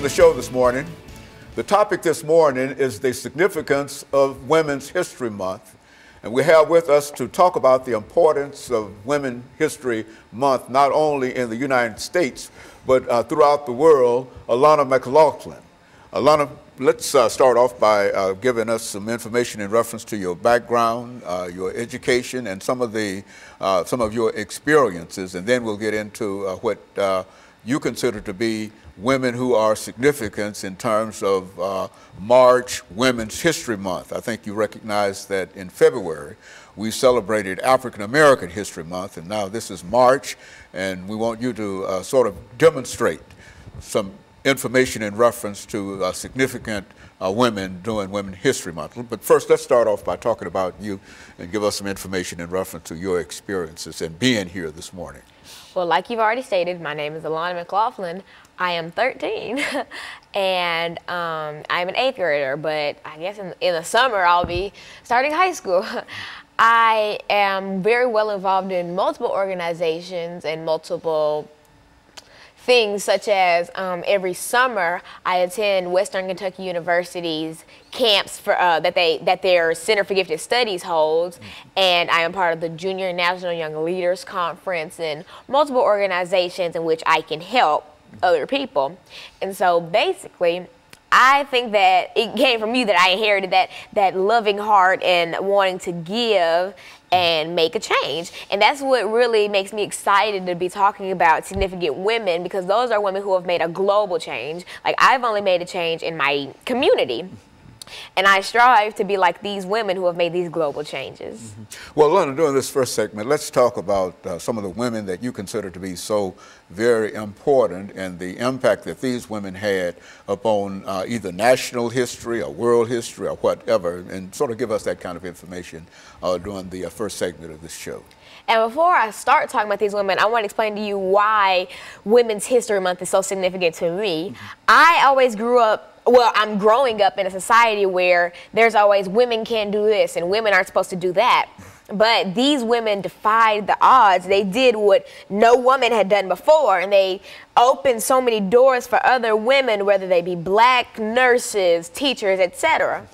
The show this morning. The topic this morning is the significance of Women's History Month. And we have with us to talk about the importance of Women's History Month, not only in the United States, but throughout the world, Alana McLaughlin. Alana, let's start off by giving us some information in reference to your background, your education, and some of your experiences, and then we'll get into what you consider to be women who are significant in terms of March Women's History Month. I think you recognize that in February we celebrated African American History Month, and now this is March, and we want you to sort of demonstrate some information in reference to significant women during Women's History Month. But first, let's start off by talking about you and give us some information in reference to your experiences and being here this morning. Well, like you've already stated, my name is Alana McLaughlin. I am 13, and I'm an 8th grader, but I guess in the summer I'll be starting high school. I am very well involved in multiple organizations and multiple things, such as every summer I attend Western Kentucky University's camps for that their Center for Gifted Studies holds, and I am part of the Junior National Young Leaders Conference and multiple organizations in which I can help other people. And so basically I think that it came from you that I inherited that loving heart and wanting to give and make a change. And that's what really makes me excited to be talking about significant women, because those are women who have made a global change. Like, I've only made a change in my community, and I strive to be like these women who have made these global changes. Well, Lana, during this first segment, let's talk about some of the women that you consider to be so very important and the impact that these women had upon either national history or world history or whatever, and sort of give us that kind of information during the first segment of this show. And before I start talking about these women, I want to explain to you why Women's History Month is so significant to me. I always grew up, well, I'm growing up in a society where there's always women can't do this and women aren't supposed to do that. But these women defied the odds. They did what no woman had done before, and they opened so many doors for other women, whether they be black nurses, teachers, etc.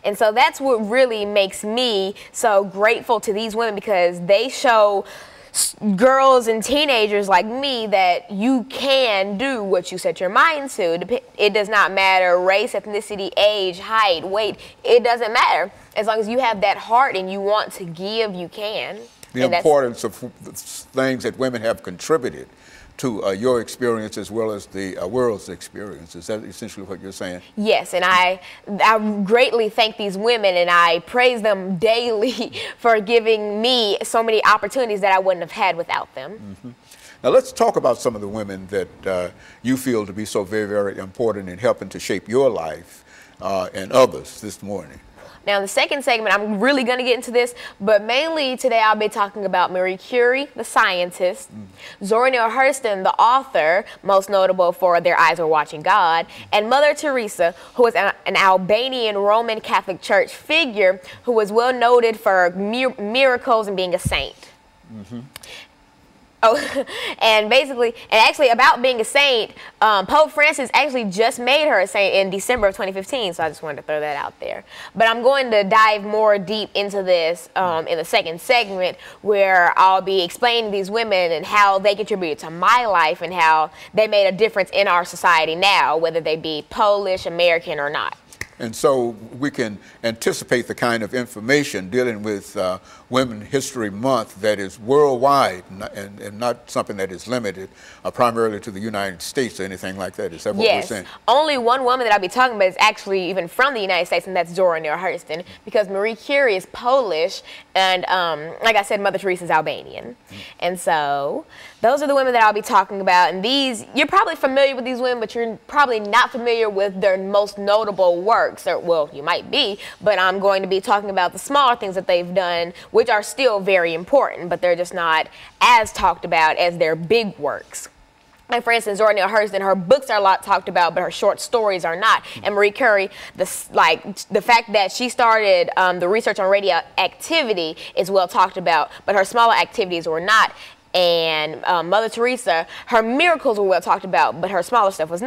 And so that's what really makes me so grateful to these women, because they show girls and teenagers like me that you can do what you set your mind to. It does not matter race, ethnicity, age, height, weight. It doesn't matter. As long as you have that heart and you want to give, you can. The importance of things that women have contributed to your experience as well as the world's experience. Is that essentially what you're saying? Yes, and I greatly thank these women, and I praise them daily for giving me so many opportunities that I wouldn't have had without them. Now let's talk about some of the women that you feel to be so very, very important in helping to shape your life and others this morning. Now, in the second segment, I'm really going to get into this, but mainly today I'll be talking about Marie Curie, the scientist, Zora Neale Hurston, the author, most notable for Their Eyes Were Watching God, and Mother Teresa, who was an Albanian Roman Catholic Church figure who was well noted for miracles and being a saint. Oh, and actually about being a saint, Pope Francis actually just made her a saint in December of 2015, so I just wanted to throw that out there. But I'm going to dive more deep into this in the second segment, where I'll be explaining these women and how they contributed to my life and how they made a difference in our society now, whether they be Polish, American, or not. And so we can anticipate the kind of information dealing with Women's History Month that is worldwide and not something that is limited primarily to the United States or anything like that. Is that what we're saying? Yes. Only one woman that I'll be talking about is actually even from the United States, and that's Zora Neale Hurston, because Marie Curie is Polish, and like I said, Mother Teresa is Albanian. And so those are the women that I'll be talking about. And these, you're probably familiar with these women, but you're probably not familiar with their most notable work. Or, well, you might be, but I'm going to be talking about the smaller things that they've done, which are still very important, but they're just not as talked about as their big works. Like, for instance, Zora Neale Hurston, her books are a lot talked about, but her short stories are not. And Marie Curie, the fact that she started the research on radioactivity is well talked about, but her smaller activities were not. And Mother Teresa, her miracles were well talked about, but her smaller stuff was not.